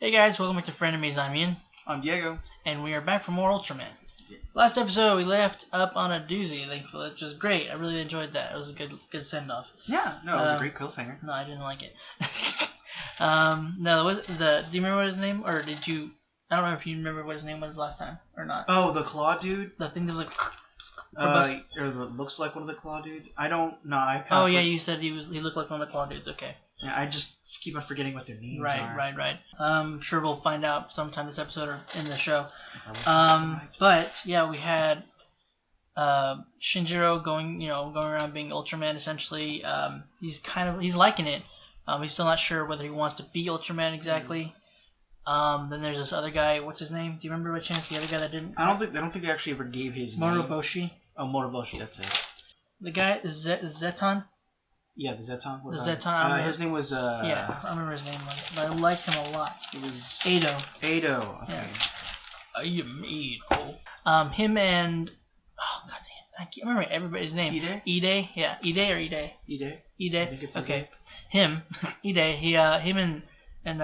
Hey guys, welcome back to Frenemies. I'm Ian. I'm Diego. And we are back for more Ultraman. Last episode we left up on a doozy, which was great. I really enjoyed that. It was a good send off. Yeah, no, it was a great cliffhanger. No, I didn't like it. No, do you remember what his name, or did you? I don't remember if you remember what his name was last time or not. Oh, the claw dude. The thing that was or looks like one of the claw dudes. I don't know. Oh yeah, you said he looked like one of the claw dudes. Okay. Yeah, I just keep on forgetting what their names are. Right. Sure we'll find out sometime this episode or in the show. But yeah, we had Shinjiro going around being Ultraman essentially. He's liking it. He's still not sure whether he wants to be Ultraman exactly. Then there's this other guy. What's his name? Do you remember by chance the other guy that didn't? I don't think they actually ever gave his name. Moroboshi. Oh, Moroboshi. That's it. The guy is Zeton. Yeah, the Zeton. His name was. Yeah, I remember his name was, but I liked him a lot. It was Ado. Ado. Okay. Yeah. I am Ado. Him and oh god damn, I can't remember everybody's name. Ide. Yeah, Ide or Ide. Ide. I think it's okay. Him. Ide. Him and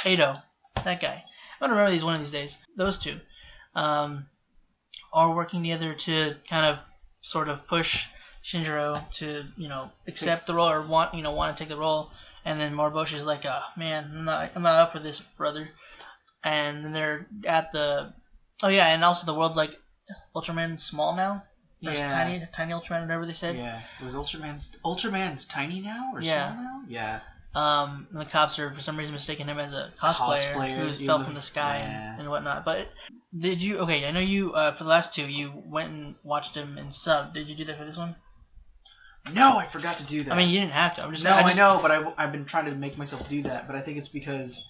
Ado. That guy. I'm gonna remember these one of these days. Those two, are working together to kind of sort of push Shinjiro to accept the role or want to take the role, and then Moriboshi's like, man, I'm not up for this, brother. And then they're at the and also the world's like Ultraman's small now. Yeah. Tiny Ultraman, whatever they said. Yeah, it was Ultraman's tiny now or small now. Yeah. And the cops are for some reason mistaking him as a cosplayer who's fell from the sky and whatnot. But did you? Okay, I know you for the last two you went and watched him in sub. Did you do that for this one? No, I forgot to do that. I mean, you didn't have to. I know, but I've been trying to make myself do that. But I think it's because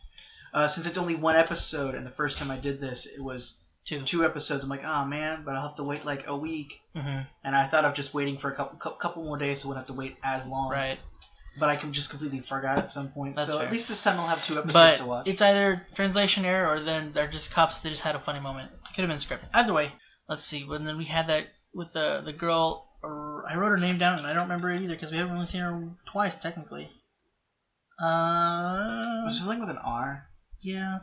since it's only one episode, and the first time I did this, it was two episodes. I'm like, oh man, but I'll have to wait like a week. Mm-hmm. And I thought of just waiting for a couple more days, so I wouldn't have to wait as long. Right. But I just completely forgot at some point. That's so fair. At least this time I'll have 2 episodes to watch. It's either translation error or then they're just cops. They just had a funny moment. Could have been scripted. Either way, let's see. And then we had that with the girl. I wrote her name down and I don't remember it either because we haven't really seen her twice technically. Was something with an R? Yeah.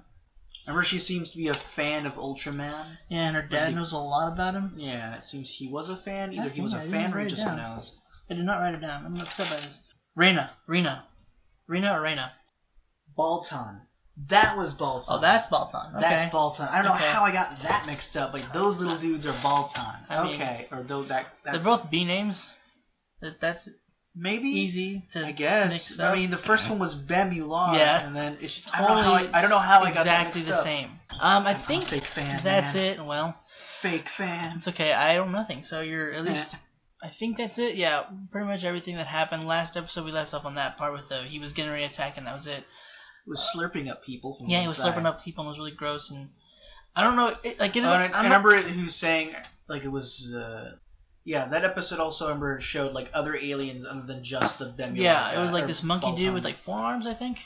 Remember, she seems to be a fan of Ultraman. Yeah, and her dad knows a lot about him. Yeah, it seems he was a fan. Either he was a fan or he just knows. I did not write it down. I'm upset by this. Rena or Rena? Baltan. That was Baltan. Oh, that's Baltan. Okay. That's Baltan. I don't know how I got that mixed up. Like those little dudes are Baltan. They're both B names. That's maybe easy to I guess. Mix up. I mean, the first one was Bemular. Yeah. And then it's just totally I don't know how I got exactly the same. I think fake fan. That's it. Well, fake fan. It's okay. I don't nothing. So you're at least. I think that's it. Yeah, pretty much everything that happened last episode. We left off on that part with he was getting ready to attack, and that was it. It was slurping up people. From he was slurping up people, and it was really gross. And I don't know. I remember he was saying like it was. That episode also I remember showed like other aliens other than just the Bemular. Yeah, it was like this monkey dude with like 4 arms, I think.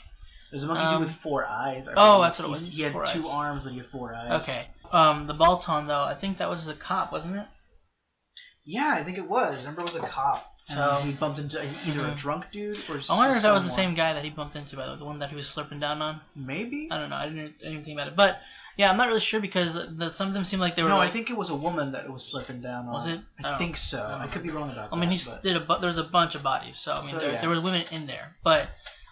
There's a monkey dude with 4 eyes. That's what it was. He had 2 arms, but he had 4 eyes. Okay. The Baltan though, I think that was the cop, wasn't it? Yeah, I think it was. I remember it was a cop. So he bumped into either a drunk dude or I wonder if that was the same guy that he bumped into, by the one that he was slurping down on. Maybe? I don't know. I didn't think about it. But, yeah, I'm not really sure because some of them seemed like they were No, I think it was a woman that it was slurping down on. Was it? I think so. I could be wrong about that. I mean, there was a bunch of bodies, so, I mean, there were women in there. But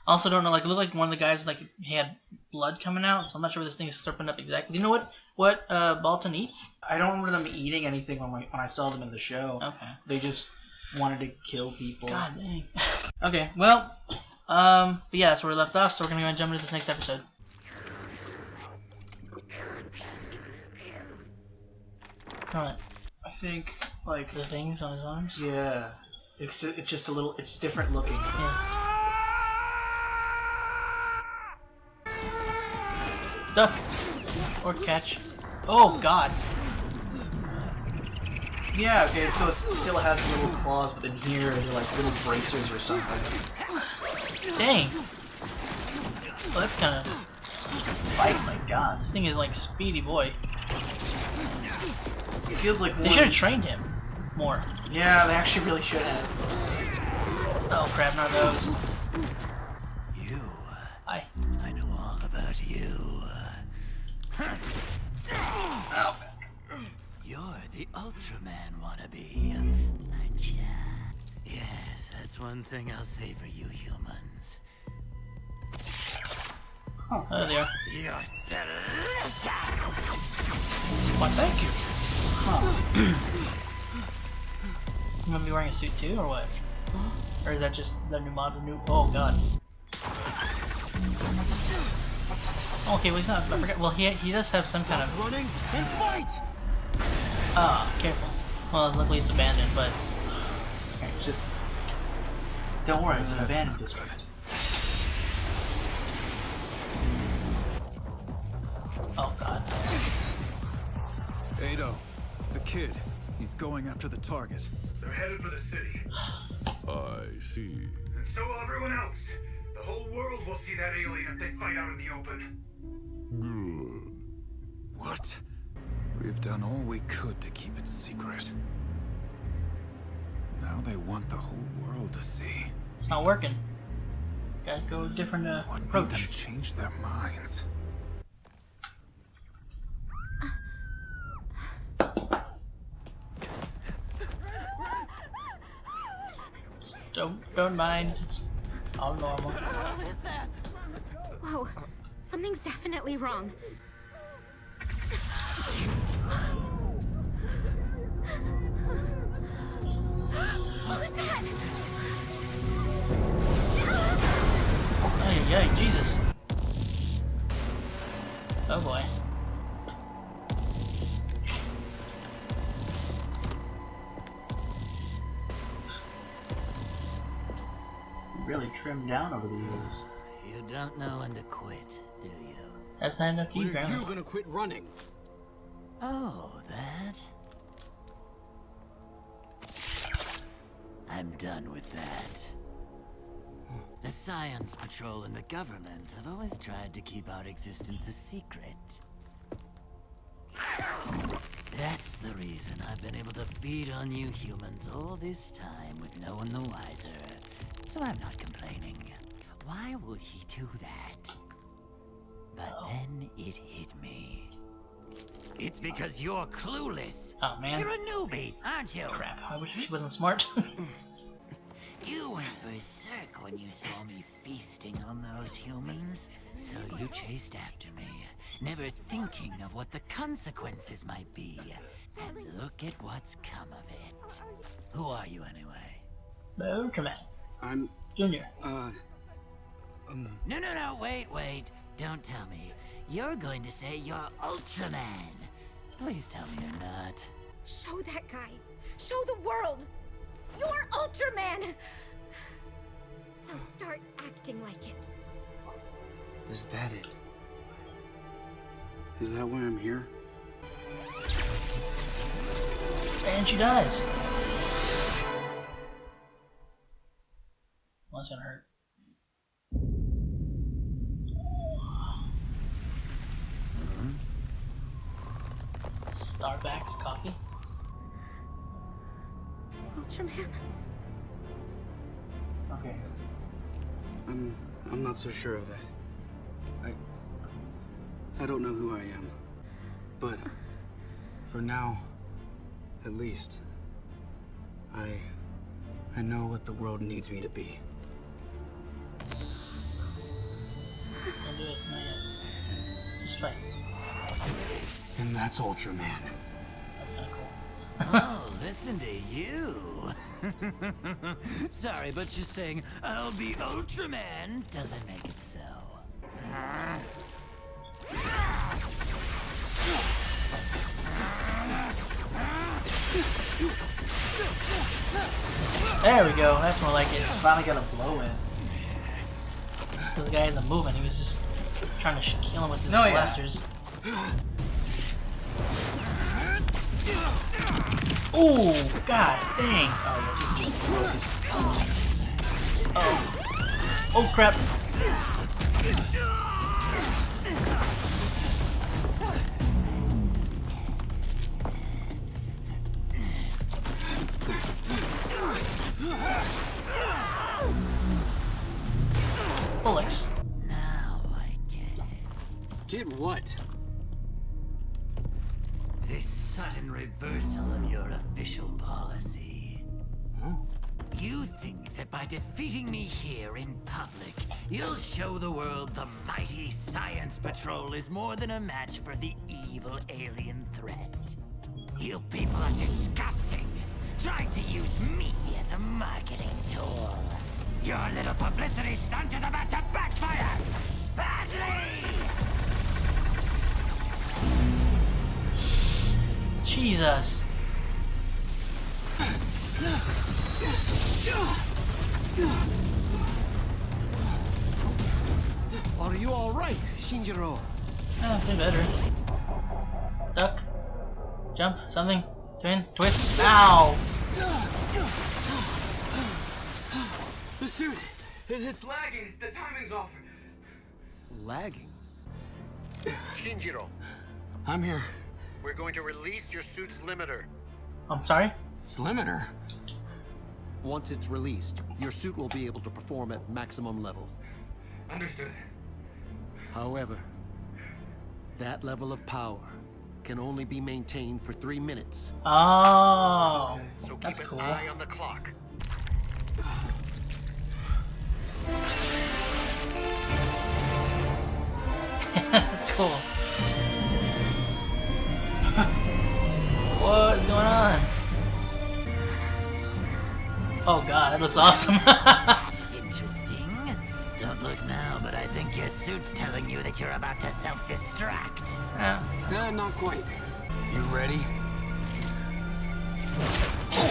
I also don't know, like, it looked like one of the guys, like, he had blood coming out, so I'm not sure what this thing is slurping up exactly. Do you know what Baltan eats? I don't remember them eating anything when I saw them in the show. Okay. They just wanted to kill people. God dang. Okay, well, but yeah, that's where we left off, so we're going to go and jump into this next episode. Alright. I think, like... The things on his arms? Yeah. It's just a little... It's different looking. Yeah. Duck. Or catch. Oh, God. Yeah, okay, so it still has little claws, but then here they're like little bracers or something. Dang. Well, that's kind of... Fight, my God. This thing is like Speedy Boy. It feels like they should have trained him more. Yeah, they actually really should have. Oh crap, not those. You. I know about you. Oh. You're the Ultraman wannabe, aren't ya? Yes, that's one thing I'll say for you humans. Oh, there they are. You're delicious! Why, thank you. Huh. You gonna be wearing a suit too, or what? Or is that just the new model? Oh god. Okay, well he's not. I forget. Well, he does have some kind of running and fight. Careful. Well, luckily it's abandoned, but It's just don't worry, it's an abandoned district. oh god. Ado, the kid. He's going after the target. They're headed for the city. I see. And so will everyone else. The whole world will see that alien if they fight out in the open. Good. What? We've done all we could to keep it secret. Now they want the whole world to see. It's not working. Gotta go a different What made approach. them change their minds? Don't mind. It's all normal. What is that? Whoa, something's definitely wrong. What was that? Oh yeah, Jesus. Oh boy. Really trimmed down over the years. You don't know when to quit, do you? That's not enough to When you, are Grandma. you gonna quit running? Oh, that? I'm done with that. The Science Patrol and the government have always tried to keep our existence a secret. That's the reason I've been able to feed on you humans all this time with no one the wiser. So I'm not complaining. Why would he do that? But then it hit me. It's because you're clueless. Oh man. You're a newbie, aren't you? Crap. I wish she wasn't smart. You went berserk when you saw me feasting on those humans. So you chased after me, never thinking of what the consequences might be. And look at what's come of it. Who are you anyway? The Ultraman. I'm, Junior. No, wait. Don't tell me. You're going to say you're Ultraman. Please tell me you're not. Show that guy. Show the world. You're Ultraman. So start acting like it. is that it? Is that why I'm here? And she dies. Well, that's gonna hurt. Starbucks coffee. Ultraman. Okay. I'm not so sure of that. I don't know who I am. But for now, at least, I know what the world needs me to be. Don't do it, not yet. Just fight. And that's Ultraman. That's kinda cool. Oh, listen to you. Sorry, but just saying I'll be Ultraman doesn't make it so. There we go. That's more like it. Finally got a blow in. This guy isn't moving. He was just trying to kill him with his No, yeah. blasters. Ooh, god dang. Oh, yes, he's just broke his. Oh. Oh crap. Bullocks. Now I get it. Kid, what? This sudden reversal of your official policy. Huh? You think that by defeating me here in public, you'll show the world the mighty Science Patrol is more than a match for the evil alien threat. You people are disgusting, trying to use me as a marketing tool. Your little publicity stunt is about to backfire badly! Jesus. Are you all right, Shinjiro? Nothing better. Duck. Jump. Something. Twin. Twist. Ow! The suit! It's lagging. The timing's off. Lagging. Shinjiro, I'm here. we're going to release your suit's limiter. I'm sorry? It's limiter. Once it's released, your suit will be able to perform at maximum level. Understood. However, that level of power can only be maintained for 3 minutes. Oh. So keep That's an cool. eye on the clock. That's cool. What is going on? Oh god, that looks awesome. That's interesting. Don't look now, but I think your suit's telling you that you're about to self-destruct. Yeah. Not quite. You ready?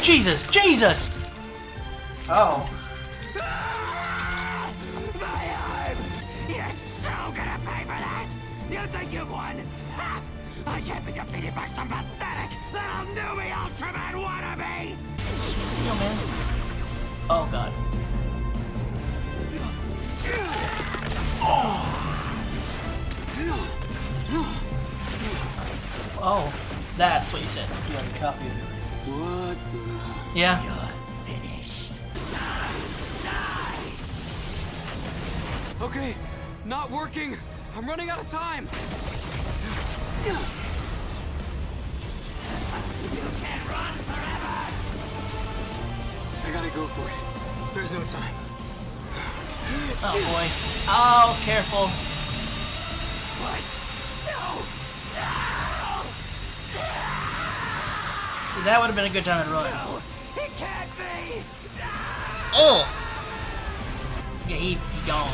Jesus! Jesus! Oh. My arm! You're so gonna pay for that! You think you've won? Ha! I can't be defeated by some pathetic little newbie Ultraman wannabe! Yo, man. Oh god. Oh, that's what you said. You already copied it. What the... Yeah. You're finished. Okay, not working. I'm running out of time. You can't run forever! I gotta go for it. There's no time. Oh boy. Oh, careful. What? No! See, that would have been a good time to run. No! It can't be! Oh! Yeah, he gone.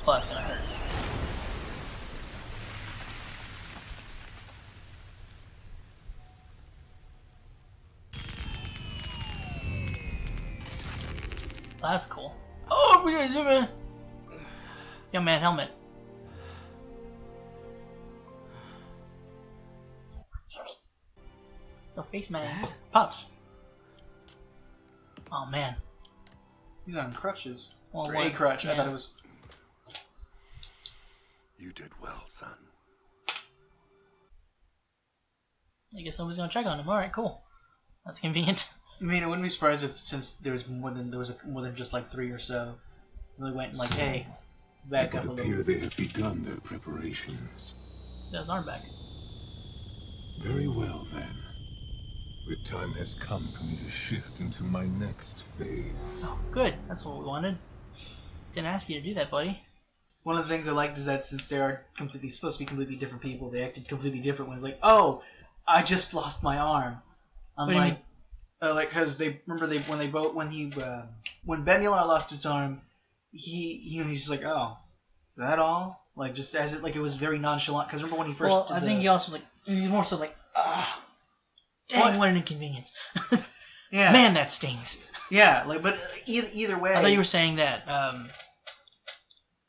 Oh, that's gonna hurt. That's cool. Oh, we gotta do it. Yo, man, helmet. No face man. Pops. Oh man. He's on crutches. Well, Or what- a crutch. I yeah. thought it was. You did well, son. I guess nobody's gonna check on him. All right, cool. That's convenient. I mean, I wouldn't be surprised if, since there was more than just like 3 or so, really went and like, hey, back It up a would little. appear they have begun their preparations. His arm back. Very well, then. The time has come for me to shift into my next phase. Oh, good. That's what we wanted. Didn't ask you to do that, buddy. One of the things I liked is that since they are supposed to be completely different people, they acted completely different when like, oh, I just lost my arm. I'm What do you like, because they remember when Bemular lost his arm, he's just like, oh, is that all? Like just as it was very nonchalant. Because remember when he first? Well, did I think he also was like, he was more so like, ah, dang, what an inconvenience. yeah, Man, that stings. yeah, like but either way, I thought you were saying that.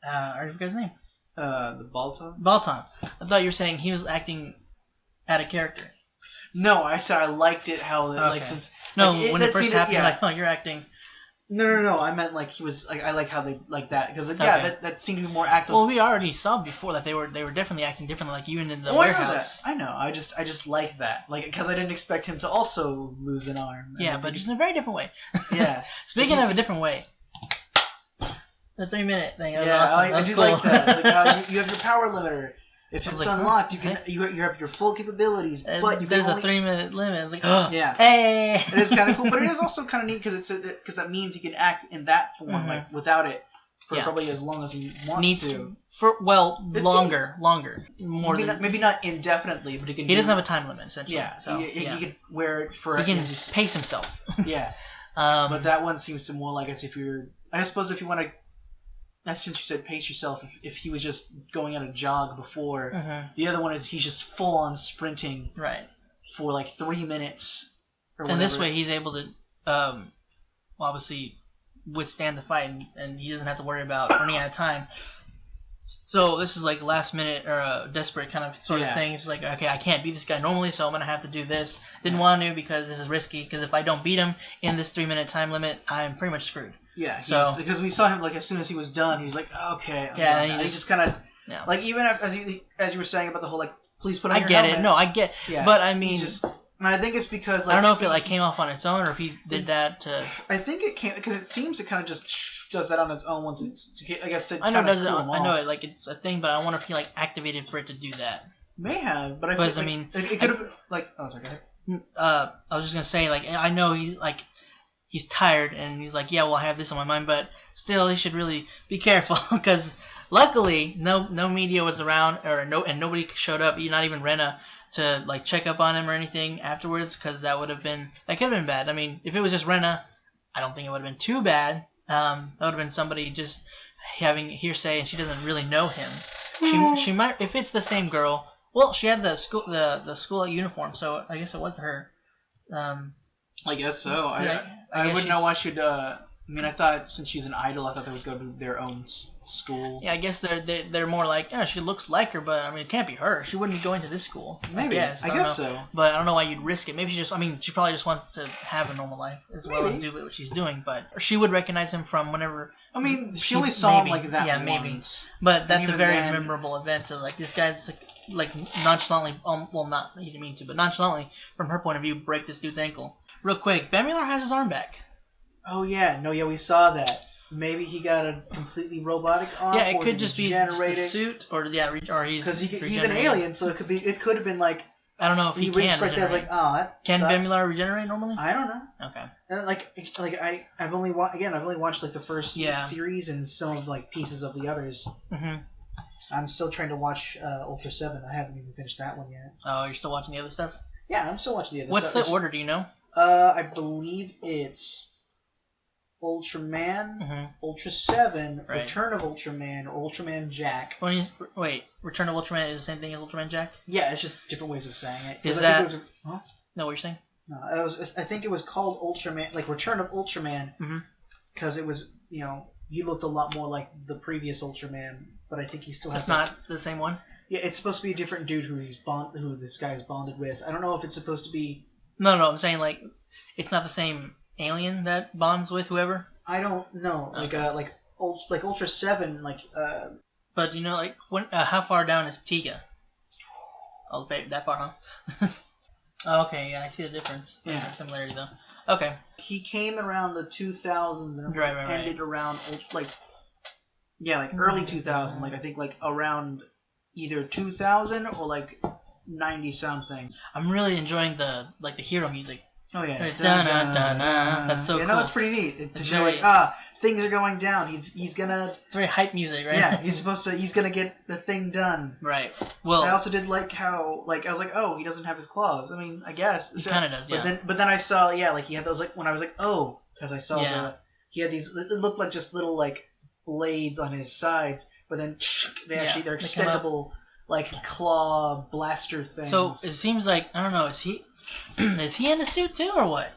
I already forgot his name. the Balto. Balton. I thought you were saying he was acting out of character. No, I said I liked it how like Okay. since No, like, when it that first scene- happened, yeah. you're like, oh, you're acting No. I meant like he was like I like how they like that because that seemed to be more active. Well, we already saw before that they were definitely acting differently, like even in the warehouse. I know. I just like that, like because I didn't expect him to also lose an arm. Yeah, but just in a very different way. Yeah. Speaking of a different way, the 3-minute thing. That was yeah, awesome. I do cool. like that. It's like how you have your power limiter. If it's like, unlocked, huh? you have your full capabilities, but there's only... a 3-minute limit. It's like, yeah, hey, it is kind of cool, but it is also kind of neat because that means he can act in that form like without it for probably as long as he wants to. Longer, more maybe not indefinitely, but he can. He doesn't have a time limit essentially. Yeah, so he can wear it for. He can pace himself. Yeah, but that one seems to more like as if you're. I suppose if you want to. Since you said pace yourself, if he was just going on a jog before, the other one is he's just full on sprinting for like 3 minutes. And this way he's able to obviously withstand the fight and he doesn't have to worry about running out of time. So this is like last minute or a desperate kind of sort of thing. It's like, okay, I can't beat this guy normally, so I'm going to have to do this. Didn't want to because this is risky, because if I don't beat him in this 3-minute time limit, I'm pretty much screwed. Yeah, because we saw him like as soon as he was done, he was like, okay. Yeah, and he just kind of like even as you were saying about the whole like, please put on your helmet. I get it. No, I get. Yeah, but I mean, and I think it's because like, I don't know if it like came off on its own or if he did that to. I think it came because it seems it kind of just does that on its own once it's I guess to. I know it does it. I know it like it's a thing, but I wonder if he like activated for it to do that. May have, but I mean, it could have like. Oh, sorry. Go ahead. I was just gonna say like I know he's tired and he's like, yeah, well I have this on my mind, but still he should really be careful because luckily no media was around and nobody showed up, not even Rena, to like check up on him or anything afterwards, because that could have been bad. I mean, if it was just Rena, I don't think it would have been too bad. That would have been somebody just having hearsay and she doesn't really know him. She might, if it's the same girl. Well, she had the school uniform, so I guess it was her. I guess so. I wouldn't know why she'd. I mean, I thought since she's an idol, I thought they would go to their own school. Yeah, I guess they're more like, she looks like her, but I mean, it can't be her. She wouldn't be going to this school. Maybe. I guess so. But I don't know why you'd risk it. Maybe she probably just wants to have a normal life as well as do what she's doing. But she would recognize him from whenever. I mean, she only saw him like that. Yeah, maybe. Once. But that's a very memorable event. So like this guy's like nonchalantly, he didn't mean to, but nonchalantly from her point of view, break this dude's ankle. Real quick, Bemular has his arm back. Oh yeah, we saw that. Maybe he got a completely robotic arm. Yeah, it could just be the suit, or he's because he's an alien, so it could have been like. I don't know if he can. Right there, like, that can sucks. Bemular regenerate normally? I don't know. Okay. And I've only watched like the first series and some of like pieces of the others. Mhm. I'm still trying to watch Ultra 7. I haven't even finished that one yet. Oh, you're still watching the other stuff? Yeah, I'm still watching the other stuff. What's the order? Do you know? I believe it's Ultraman, Ultra 7, Return of Ultraman, or Ultraman Jack. Return of Ultraman is the same thing as Ultraman Jack? Yeah, it's just different ways of saying it. Is that... Huh? No, what you're saying? No, I think it was called Ultraman, like Return of Ultraman, because it was, he looked a lot more like the previous Ultraman, but I think he still has... It's not the same one? Yeah, it's supposed to be a different dude who this guy's bonded with. I don't know if it's supposed to be... No, I'm saying, like, it's not the same alien that bonds with whoever? I don't know. Okay. Like Ultra 7, But, how far down is Tiga? Oh, that far, huh? Okay, yeah, I see the difference. Yeah. The similarity, though. Okay. He came around the 2000s and ended around, early 2000, I think, around either 2000 or, 90-something. I'm really enjoying the hero music. Oh yeah, That's so cool. No, it's pretty neat. It's really, things are going down. He's gonna. It's very hype music, right? Yeah, he's gonna get the thing done. Right. Well, I also did like how I was like, oh, he doesn't have his claws. I mean, I guess he kind of does. Yeah. But then I saw, he had those when I was like, oh, because I saw he had these. It looked like just little blades on his sides, but then they're extendable claw blaster things. So it seems like, I don't know, is he in a suit too or what?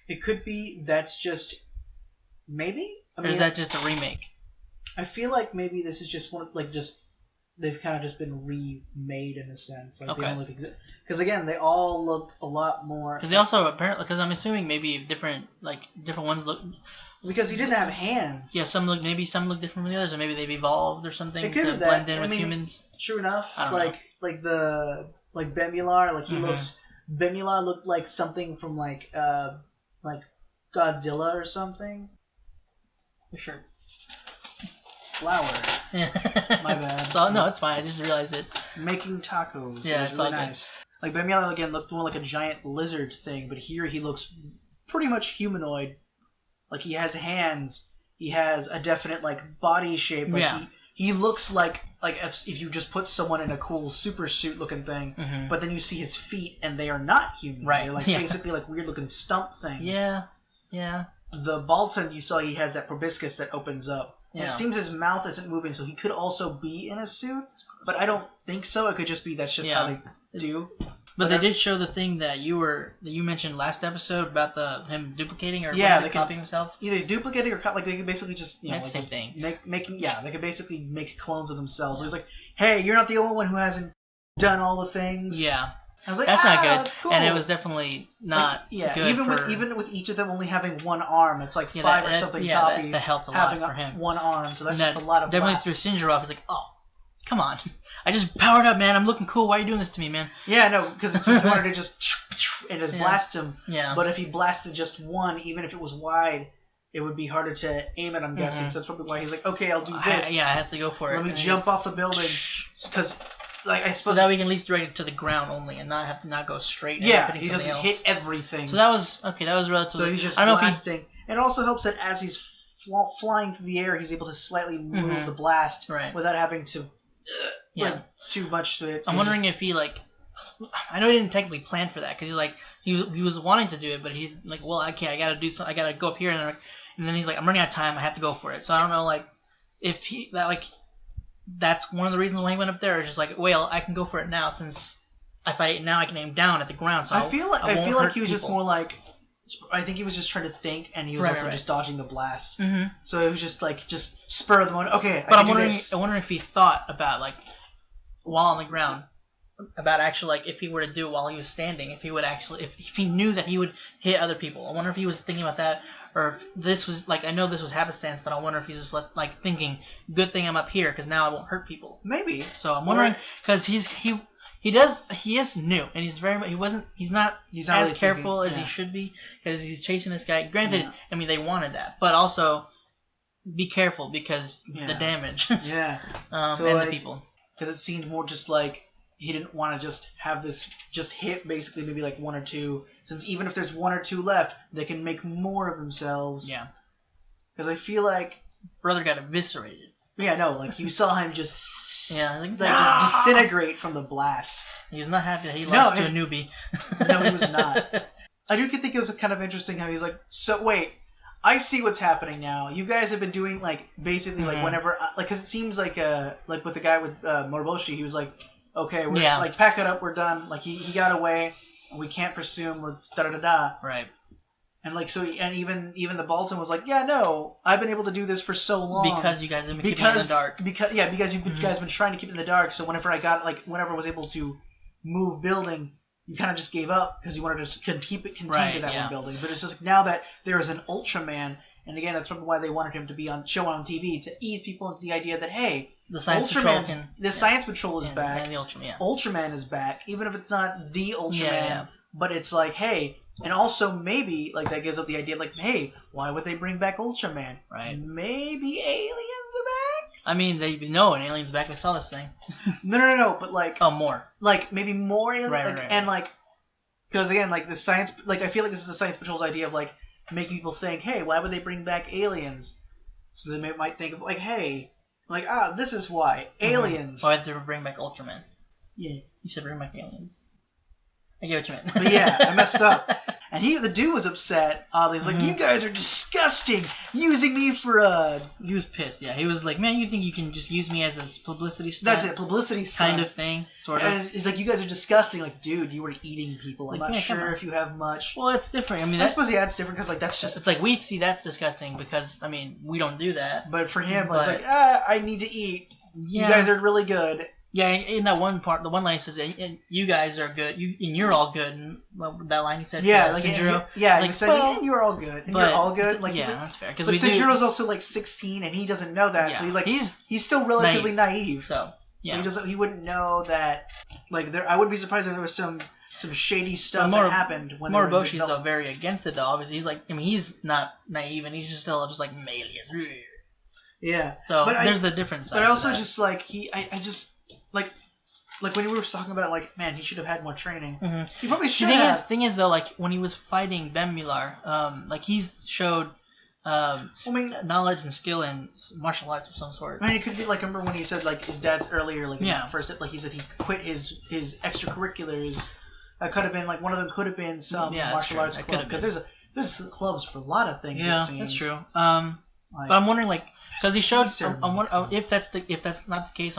It could be that's just maybe. Or is that just a remake? I feel like maybe this is just they've kind of just been remade in a sense. Like Okay. they don't look because again, they all looked a lot more. Because they also apparently, because I'm assuming maybe different ones look. Because he didn't have hands. Yeah, some look different from the others, or maybe they've evolved or something It could to be blend that. in I with mean, humans. True enough. I don't know. Like Bemular, like he Mhm. looks. Bemular looked like something from like Godzilla or something. Sure. Flour. My bad. So, no, it's fine. I just realized it. Making tacos. Yeah, It was it's really all good. nice. Like Bemular again looked more like a giant lizard thing, but here he looks pretty much humanoid. Like he has hands. He has a definite like body shape. Like Yeah. he looks like if you just put someone in a cool super suit looking thing, Mhm. but then you see his feet and they are not human. Right, They're like yeah. basically like weird looking stump things. Yeah. Yeah. The Bolton you saw, he has that proboscis that opens up. And Yeah. it seems his mouth isn't moving, so he could also be in a suit. But I don't think so. It could just be that's just how Yeah. they do. But they Whatever. did show the thing that you mentioned last episode about him duplicating or Yeah, what is they it, can- copying himself. Either duplicating or like they could basically just Yeah, like same just thing. they could basically make clones of themselves. So he's like, hey, you're not the only one who hasn't done all the things. Yeah. I was like, That's not good. That's cool. And it was definitely not Like, yeah, good even for... even with each of them only having one arm, it's like Yeah, five that- or something yeah, that- copies. that helped a lot having for him. one arm, so that's that just a lot of definitely blasts. threw Sindri off. He's like, oh, come on. I just powered up, man. I'm looking cool. Why are you doing this to me, man? Yeah, no, because it's just wanted to just and just Yeah. blast him. Yeah. But if he blasted just one, even if it was wide, it would be harder to aim at. I'm guessing. Mhm. So that's probably why he's like, okay, I'll do this. I have to go for it. Let me And he jump off the building, because like I just- suppose So that we can at least direct it to the ground only and not have to not go straight and yeah, hitting he something doesn't else. hit everything. So that was okay. That was relatively. So he's just I don't know if blasting. It also helps that as he's flying through the air, he's able to slightly move Mhm. the blast Right. without having to Yeah. like, too much to it. So I'm he's wondering if he like. I know he didn't technically plan for that because he's like he was wanting to do it, but he's like, well, okay, I gotta do something. I gotta go up here and then he's like, I'm running out of time. I have to go for it. So I don't know like if that's one of the reasons why he went up there. It's just like, well, I can go for it now since if I can aim down at the ground. So I feel like won't hurt he was just people. more like. I think he was just trying to think, and he was also just dodging the blast. Mm-hmm. So it was just spur of the moment. Okay, But I I'm can do wondering, this. I wonder if he thought about like while on the ground about actually like if he were to do it while he was standing, if he would actually if he knew that he would hit other people. I wonder if he was thinking about that, or if this was like I know this was happenstance, but I wonder if he's just like thinking, good thing I'm up here because now I won't hurt people. Maybe. So I'm wondering because he is new and he's not He's as really careful thinking, as he yeah. should be because he's chasing this guy. Granted, Yeah. I mean they wanted that, but also be careful because Yeah. the damage Yeah. So, and like, the people. Because it seemed more just like he didn't want to just have this just hit basically maybe like one or two. Since even if there's one or two left, they can make more of themselves. Yeah, Because I feel like brother got eviscerated. yeah, no, like you saw him just Yeah, like just disintegrate from the blast. He was not happy that he No, lost to a it- newbie. No, he was not. I do think it was kind of interesting how he's like, so wait, I see what's happening now. You guys have been doing like basically like Mhm. whenever like because it seems like with the guy with Moroboshi, he was like, okay, we're Yeah. like pack it up, we're done. Like he got away, and we can't pursue him with da da da. Right. And like so, and even the Bolton was like, yeah, no, I've been able to do this for so long Because you guys have been keeping it in the dark. Because you guys been trying to keep it in the dark. So whenever I was able to move building, you kind of just gave up because you wanted to just keep it contained Right, to that yeah. one building. But it's just like now that there is an Ultraman, and again, that's probably why they wanted him to be shown on TV to ease people into the idea that hey, The Science Patrol Ultraman's can. the Science Patrol is back. And the Ultraman. Yeah. Ultraman is back, even if it's not the Ultraman. Yeah. But it's like, hey, and also maybe like that gives up the idea like, hey, why would they bring back Ultraman? Right. Maybe aliens are back. I mean, they know an alien's back. I saw this thing. No. But like, Oh, more. like maybe more aliens, Right, like, right. and like, because again, like the science, like I feel like this is the Science Patrol's idea of like making people think, hey, why would they bring back aliens? So they might think of like, hey, like this is why aliens. Why did they bring back Ultraman? Yeah. You said bring back aliens. I get what you meant. But yeah, I messed up. And the dude was upset. Oddly, he's like, Mhm. "You guys are disgusting, using me for He was pissed. Yeah, he was like, "Man, you think you can just use me as a publicity stunt?" that's it, publicity stunt." kind of thing, sort of. And it's like, "You guys are disgusting." Like, dude, you were eating people. I'm Like, not yeah, come sure on. if you have much. Well, it's different. I mean, I that's suppose it's different because like that's just. it's like we see that's disgusting because I mean we don't do that. But for him, it's But- like, I need to eat. Yeah. You guys are really good. Yeah, in that one part, the one line says, and you guys are good, and you're all good. And that line he said to Shinjiro. He said, and you're all good. And you're all good. Like, yeah, that's fair. But Shinjiro's also like 16, and he doesn't know that. So he's still relatively naive. So he wouldn't know that. Like, I wouldn't be surprised if there was some shady stuff that happened when Moriboshi's though very against it though. Obviously, he's like, I mean, he's not naive, and he's just still just like Malian. Yeah. So there's the difference. But I also just like I just like when we were talking about like, man, he should have had more training. Mm-hmm. He probably should have. Thing is though, like when he was fighting Bemular, like he's showed knowledge and skill in martial arts of some sort. I mean, it could be like, remember when he said like his dad's earlier, like first, like he said he quit his extracurriculars. Could have been like one of them. Could have been some martial arts club, because there's clubs for a lot of things. Yeah, that's true. But I'm wondering like, because he showed. If that's not the case,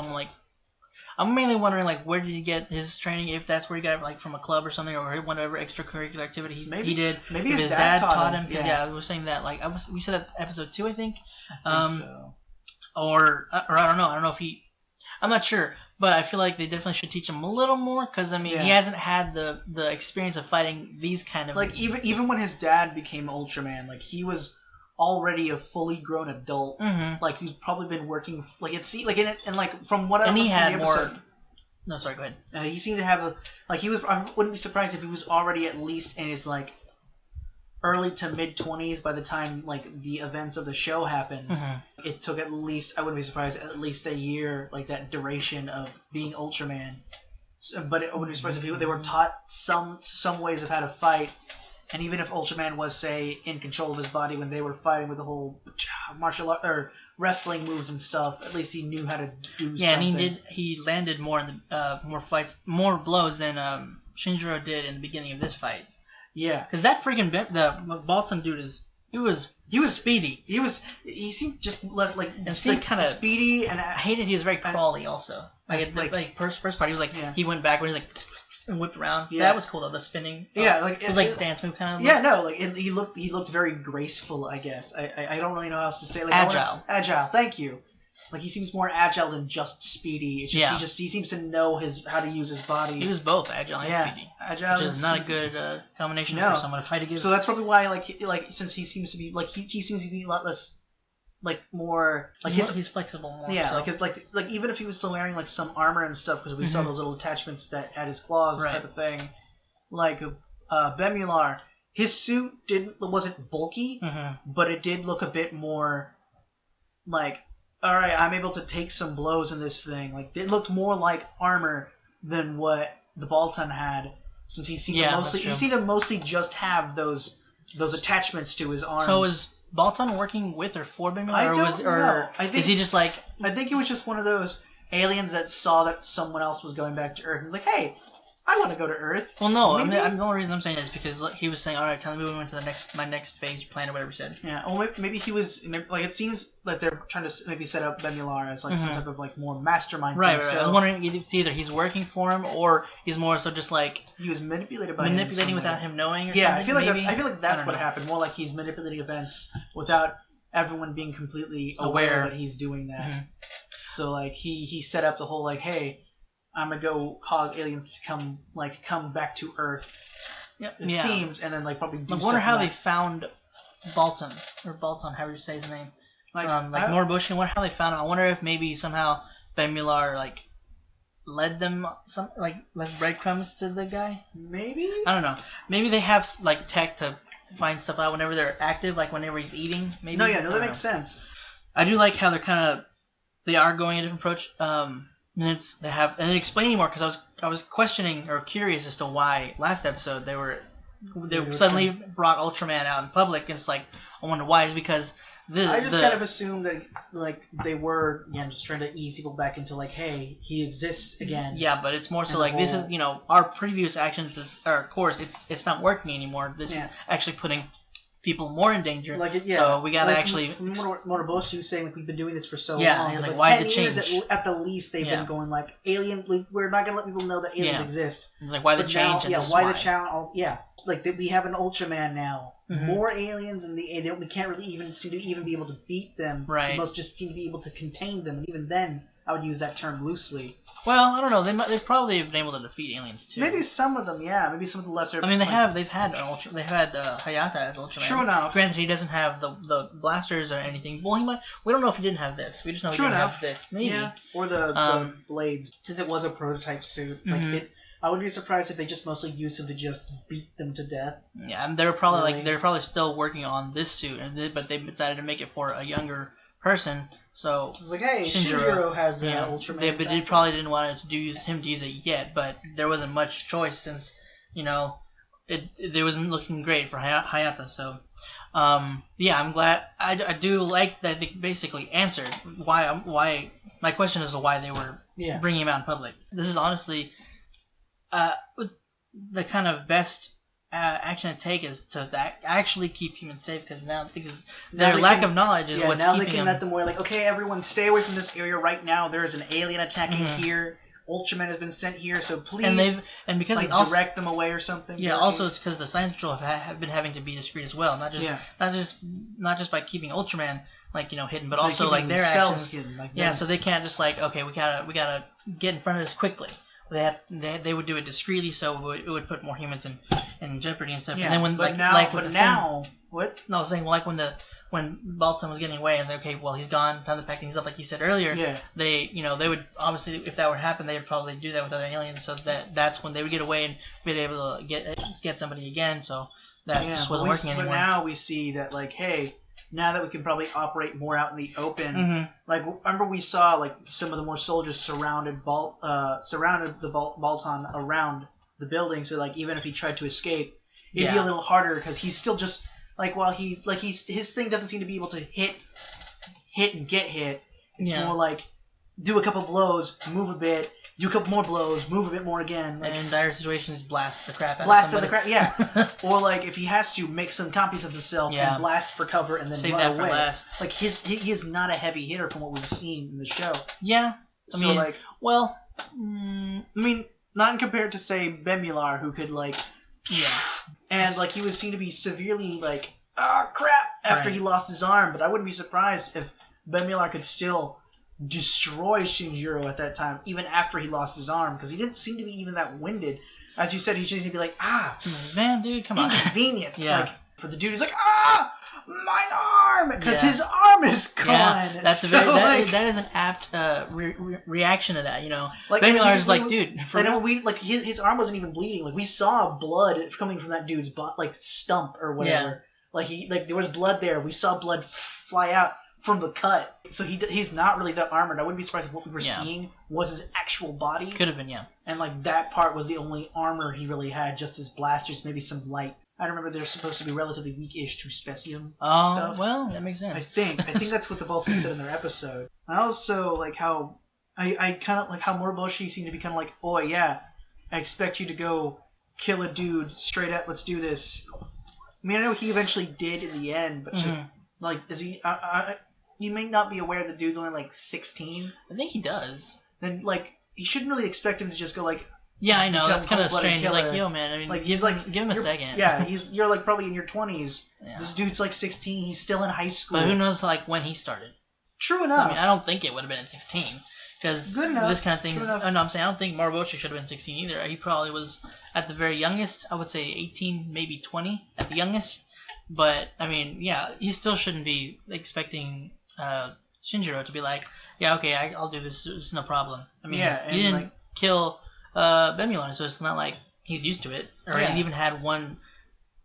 I'm mainly wondering like, where did he get his training? If that's where he got it, like from a club or something, or whatever extracurricular activity he did. Maybe if his dad taught him. Yeah, we were saying that. Like we said that episode 2, I think. I think so. Or I don't know. I don't know if he. I'm not sure, but I feel like they definitely should teach him a little more, because I mean he hasn't had the experience of fighting these kind of. Like even when his dad became Ultraman, like he was already a fully grown adult. Mm-hmm. Like he's probably been working like and like from what and I he had episode, more. No, sorry, go ahead. He seemed to have he was. I wouldn't be surprised if he was already at least in his like early to mid 20s by the time like the events of the show happened. Mm-hmm. It took at least, I wouldn't be surprised, at least a year, like that duration of being Ultraman. But I wouldn't be surprised if they were taught some ways of how to fight. And even if Ultraman was, say, in control of his body when they were fighting with the whole martial art or wrestling moves and stuff, at least he knew how to do something. Yeah, and he landed more in the more blows than Shinjiro did in the beginning of this fight. Yeah, because that freaking the Bolton dude he was speedy. He seemed just less like kind of speedy, and I hated he was very crawly also. First part he was like he went backward, he was like and whipped around. Yeah. That was cool though, the spinning. Yeah, like it was like dance move kind of. Yeah, no, like he looked very graceful, I guess. I don't really know how else to say. Like agile. Thank you. Like he seems more agile than just speedy. It's just he seems to know how to use his body. He was both agile and speedy. Agile, which is not a good combination for someone to fight against. So that's probably why like since he seems to be like he seems to be a lot less like more like he's flexible more. Yeah, so. like even if he was still wearing like some armor and stuff, because we saw those little attachments that had his claws type of thing. Like Bemular, his suit wasn't bulky, but it did look a bit more like, all right, I'm able to take some blows in this thing. Like it looked more like armor than what the Bolton had, since he seemed to mostly just have those attachments to his arms. So was Bolton working with or for Bemular? I don't know. Is he just like? I think it was just one of those aliens that saw that someone else was going back to Earth and was like, hey, I want to go to Earth. Well, no, the only reason I'm saying that is because he was saying, all right, tell me we went to my next phase plan or whatever he said. Yeah, well, maybe he was like, it seems like they're trying to maybe set up Bemular as like some type of like more mastermind. Right. So I was wondering if either he's working for him or he's more so just like he was manipulated without him knowing. Or something. I feel like that's what happened. More like he's manipulating events without everyone being completely aware that he's doing that. Mm-hmm. So like he set up the whole like, hey, I'm gonna go cause aliens to come back to Earth. Yep. It seems, and then like probably do something. I wonder how they found Bolton, however you say his name. Moribushi. I wonder how they found him. I wonder if maybe somehow Bemular like led them left breadcrumbs to the guy. Maybe. I don't know. Maybe they have like tech to find stuff out whenever they're active, like whenever he's eating. Maybe. That makes sense. I do like how they are going a different approach. And then explaining more, because I was questioning or curious as to why last episode they suddenly brought Ultraman out in public, and it's like I wonder why. It's because I just kind of assumed that like they were just trying to ease people back into like, hey, he exists again. Yeah, but it's more so like this is our previous actions of course it's not working anymore. This is actually putting people more in danger. So we gotta actually. Moribushi was saying like we've been doing this for so long. Yeah, like why the change? At the least, they've been going like alien. Like, we're not gonna let people know that aliens exist. It's like why the change? Why the challenge? Like we have an Ultraman now. Mm-hmm. More aliens, and we can't really even seem to even be able to beat them. Right. We must just seem to be able to contain them, and even then, I would use that term loosely. Well, I don't know. They probably have been able to defeat aliens too. Maybe some of them, yeah. Maybe some of the lesser. I mean, they've had Hayata as Ultraman. True enough. Granted, he doesn't have the blasters or anything. Well, he might. We don't know if he didn't have this. We just know he didn't have this. Maybe. Yeah. Or the blades, since it was a prototype suit. Like I would be surprised if they just mostly used him to just beat them to death. Yeah, and they're probably still working on this suit, but they decided to make it for a younger person. So it's like, hey, Shinjiro has the Ultraman. They probably didn't want to use him to use it yet, but there wasn't much choice since it wasn't looking great for Hayata. So yeah, I'm glad. I do like that they basically answered why my question is why they were bringing him out in public. This is honestly the kind of best action to take is to actually keep humans safe because their lack of knowledge is what's now keeping they can let them away. Like, okay, everyone, stay away from this area right now. There is an alien attacking here. Ultraman has been sent here, so please because direct them away or something. Yeah. Also, it's because the Science Patrol have been having to be discreet as well, not just by keeping Ultraman hidden, but also like their actions. Hidden, so they can't just okay, we gotta get in front of this quickly. They would do it discreetly, so it would put more humans in jeopardy and stuff. Yeah, and then when what? No, I was saying when Baltan was getting away, I was like, okay, well he's gone, time to pack things up, like you said earlier. Yeah. They would obviously, if that would happen, they would probably do that with other aliens, so that's when they would get away and be able to get somebody again. So that just wasn't working anymore. But now we see that hey. Now that we can probably operate more out in the open, remember we saw some of the more soldiers surrounded the Baltan around the building, so even if he tried to escape, it'd be a little harder because he's still just his thing doesn't seem to be able to hit and get hit. It's more do a couple blows, move a bit, do a couple more blows, move a bit more again. And in dire situations, blast the crap out of somebody. Or if he has to, make some copies of himself and blast for cover and then save run that away. For last. He is not a heavy hitter from what we've seen in the show. Yeah. I mean, not compared to say Bemular, who could and he was seen to be severely crap after he lost his arm. But I wouldn't be surprised if Bemular could still destroy Shinjiro at that time, even after he lost his arm, because he didn't seem to be even that winded. As you said, he just seemed to be man, dude, come on, inconvenient. For the dude, he's my arm, because his arm is gone. Yeah, that's that is an apt reaction to that. Bemular is dude. His arm wasn't even bleeding. We saw blood coming from that dude's stump or whatever. There was blood there. We saw blood fly out from the cut. So he's not really that armored. I wouldn't be surprised if what we were seeing was his actual body. Could have been, yeah. And that part was the only armor he really had, just his blasters, maybe some light. I remember they're supposed to be relatively weak-ish to specium stuff. Well, that makes sense. I think that's what the Bolton said in their episode. I also how I kind of how Moriboshi seemed to be kind of oh yeah, I expect you to go kill a dude straight up. Let's do this. I mean, I know he eventually did in the end, but just is he? You may not be aware the dude's only 16. I think he does. Then you shouldn't really expect him to just go Yeah, I know, that's kind of strange. He's yo man, I mean, give him a second. Yeah, you're probably in your 20s. Yeah. This dude's 16. He's still in high school. But who knows when he started? True enough. So, I don't think it would have been at 16. Because this kind of thing. No, I'm saying I don't think Moriboshi should have been 16 either. He probably was at the very youngest. I would say 18, maybe 20 at the youngest. But I mean, yeah, he still shouldn't be expecting Shinjiro to be yeah, okay, I'll do this. It's no problem. I mean, he didn't kill Bemular, so it's not like he's used to it, or he's even had one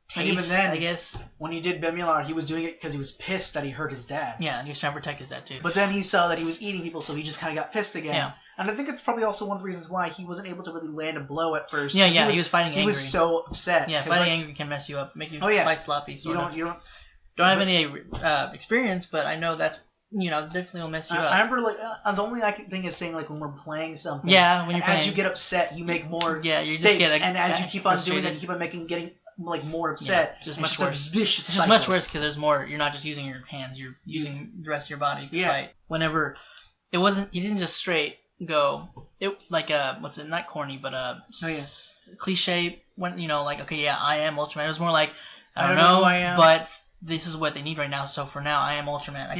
taste. And even then, I guess when he did Bemular, he was doing it because he was pissed that he hurt his dad. Yeah, and he was trying to protect his dad too. But then he saw that he was eating people, so he just kind of got pissed again. Yeah. And I think it's probably also one of the reasons why he wasn't able to really land a blow at first. Yeah, he was fighting angry. He was so upset. Yeah, fighting angry can mess you up, make you fight sloppy. You don't have any experience, but I know that's definitely will mess you up. I remember the only thing is saying when we're playing something. Yeah, when you're playing, as you get upset, you make more you mistakes, just get and as you keep on doing it, you keep on getting more upset. Just much worse. Vicious cycle. Just much worse because there's more. You're not just using your hands. You're using the rest of your body to fight. Whenever it wasn't, you didn't just straight go. It what's it? Not corny, but cliche. When okay, yeah, I am Ultraman. It was more I don't know who I am, but this is what they need right now. So for now, I am Ultraman. I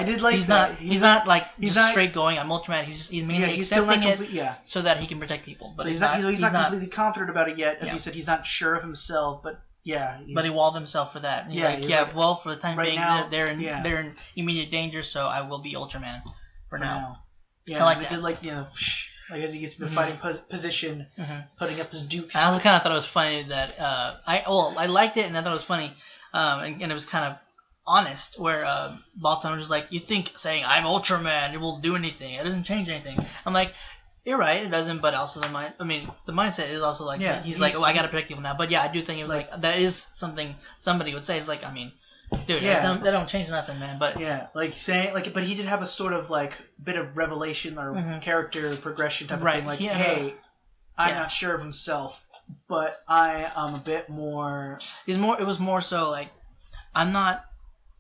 did like that. He's not like just straight going. I'm Ultraman. He's mainly accepting it so that he can protect people. But he's not completely confident about it yet. As he said, he's not sure of himself. But but he walled himself for that. And he's like, well, for the time being, now, they're in immediate danger, so I will be Ultraman for now. Yeah, I like that. Did like like as he gets in the fighting position, putting up his dukes. I also kind of thought it was funny that I liked it, and I thought it was funny, and it was kind of honest, where Baltan was like, you think saying I'm Ultraman it will do anything? It doesn't change anything. I'm like, you're right, it doesn't, but also the mindset is also like, he's like, oh, I gotta protect people now. But yeah, I do think it was like that is something somebody would say. It's like, I mean, dude, that don't change nothing, man. But like saying but he did have a sort of like bit of revelation or character progression type of thing. Like, hey, I'm not sure of himself, but I am a bit more. It was more so like, I'm not.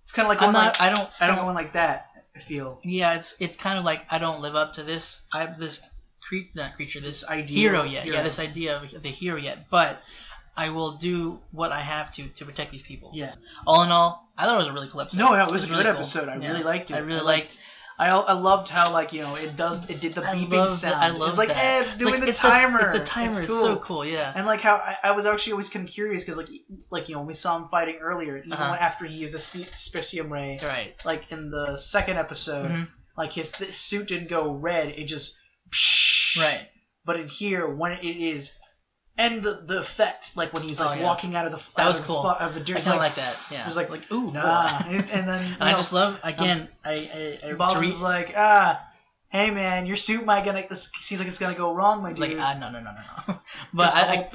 It's kind of like I don't want like that. I feel. Yeah, it's kind of like I don't live up to this. This hero yet. Yeah, this idea of the hero yet, but I will do what I have to protect these people. Yeah. All in all, I thought it was a really cool episode. No, it was a good episode. I really liked it. I really liked. I loved how it did the beeping sound. I love it's like, that. It's doing the timer. The timer is so cool, yeah. And like how I was actually always kind of curious because like when we saw him fighting earlier, even after he used the Specium Ray, right? Like in the second episode, like his suit didn't go red, it just right. But in here, when it is. And the effect, like when he's like walking out of the that was cool. Of the dirt, I kind of like that. Yeah. It was like ooh, nah. And then I just love again. Baltan's like hey man, your suit seems like it's gonna go wrong, my dude. Like no. But I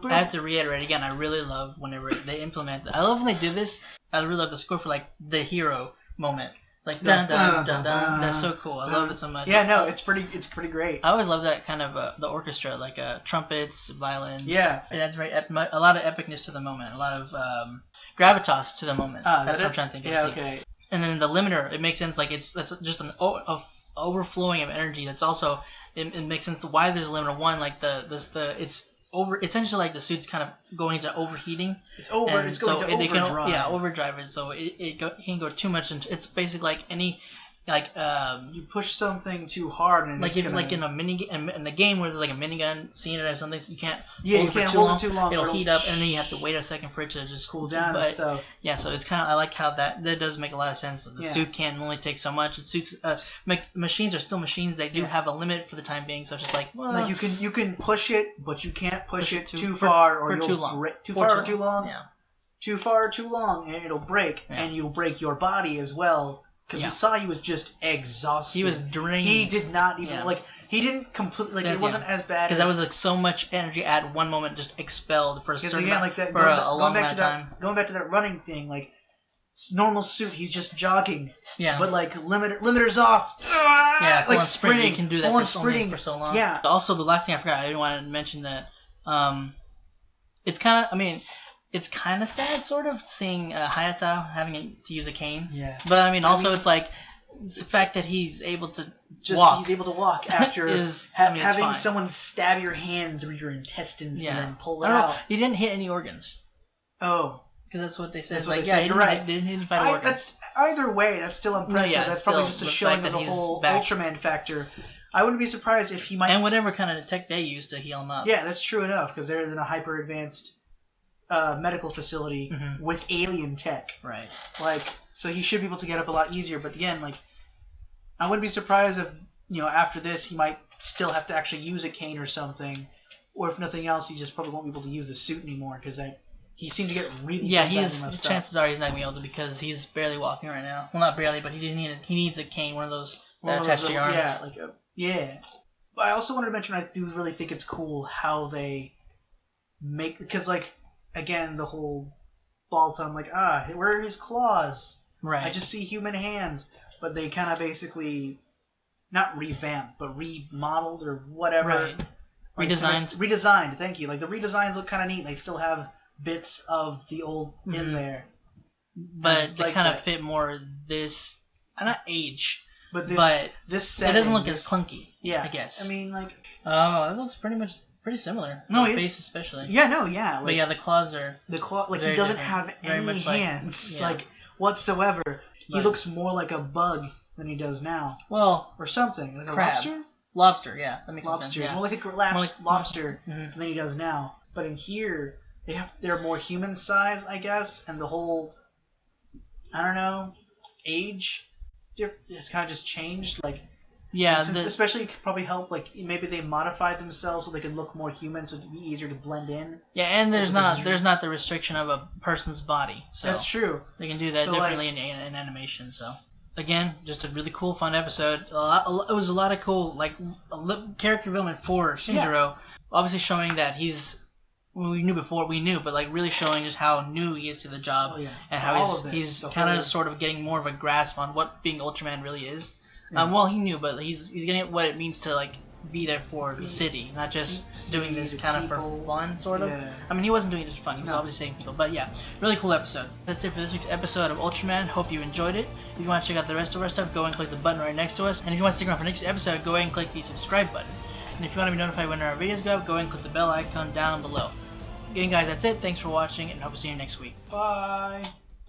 have to reiterate again. I really love whenever they implement. I love when they do this. I really love the score for like the hero moment. It's like dun dun dun dun. That's so cool. I love it so much. Yeah, no, it's pretty great. I always love that kind of the orchestra, like trumpets, violins. Yeah, it adds a lot of epicness to the moment, a lot of gravitas to the moment. That's what I'm trying to think of. Yeah, okay. And then the limiter, it makes sense. Like that's just an overflowing of energy. That's also it makes sense to why there's a limiter. One, like it's essentially like the suit's kind of going to overheating. It's going to overdrive. Overdrive it. So it can go too much. It's basically like any you push something too hard and like in a game where there's like a minigun scene or something, so you can't hold it too long. It'll heat up and then you have to wait a second for it to just cool down and stuff. Yeah, so it's kind of I like how that does make a lot of sense. The suit can only take so much. Machines are still machines. They do have a limit for the time being. So it's just like you can push it, but you can't push it too far or too long. Too far or too long. Yeah. Too far or too long, and it'll break, and you'll break your body as well. Because we saw he was just exhausted. He was drained. He did not even he didn't completely it wasn't as bad. Because that was like so much energy at one moment just expelled for a certain for a long amount of time. Going back to that running thing, like normal suit, he's just jogging. Yeah. But like limiters off. Yeah, like sprinting. You can do that for so long. Yeah. Also, the last thing I forgot, I didn't want to mention that. It's kind of it's kind of sad, sort of, seeing Hayata having to use a cane. Yeah. But also it's like the fact that he's able to walk. He's able to walk after having fine. Someone stab your hand through your intestines and then pull it out. Know, he didn't hit any organs. Oh. Because that's what they said. He didn't hit any organs. That's either way. That's still impressive. That's probably just a showing of the whole Ultraman factor. I wouldn't be surprised if he might. And whatever kind of tech they use to heal him up. Yeah, that's true enough because they're in a hyper advanced medical facility with alien tech. Right. So he should be able to get up a lot easier. But again, I wouldn't be surprised if after this he might still have to actually use a cane or something, or if nothing else, he just probably won't be able to use the suit anymore because he seemed to get really chances are he's not gonna be able to because he's barely walking right now. Well, not barely, but he needs a cane, one of those that attach to your arm. Yeah, But I also wanted to mention I do really think it's cool how they make because again the whole Baltan where are his claws? Right. I just see human hands, but they kind of basically not revamped but remodeled or whatever. Right. Redesigned. Thank you. The redesigns look kind of neat. They still have bits of the old in there, but they kind of fit more this not age. But this setting, it doesn't look as clunky. Yeah, I guess. I mean, it looks pretty much pretty similar. No, the face especially. Yeah, no, yeah. Like, but yeah, the claws are like very he doesn't different. have Very any much hands, yeah. like whatsoever. He But- looks more like a bug than he does now. Well, or something like a crab. lobster. Lobster, yeah, that makes Lobster, sense. Yeah. more like a lobster than he does now. But in here, they're more human size, I guess, and the whole, I don't know, age, it's kind of just changed. Like, yeah, especially it could probably help. Like maybe they modified themselves so they could look more human, so it'd be easier to blend in. Yeah, and there's not the restriction of a person's body. So that's true. They can do that differently in animation. So again, just a really cool, fun episode. It was a lot of cool character development for Shinjiro. Yeah. Obviously showing that he's. We knew, but like really showing just how new he is to the job and how he's kind of sort of getting more of a grasp on what being Ultraman really is. Yeah. Well, he knew, but he's getting what it means to like be there for the city, not just doing this kind of for fun, sort of. Yeah. I mean, he wasn't doing it for fun. He was obviously saving people. But yeah, really cool episode. That's it for this week's episode of Ultraman. Hope you enjoyed it. If you want to check out the rest of our stuff, go and click the button right next to us. And if you want to stick around for next episode, go ahead and click the subscribe button. And if you want to be notified when our videos go up, go ahead and click the bell icon down below. Again, guys, that's it. Thanks for watching, and hope to see you next week. Bye!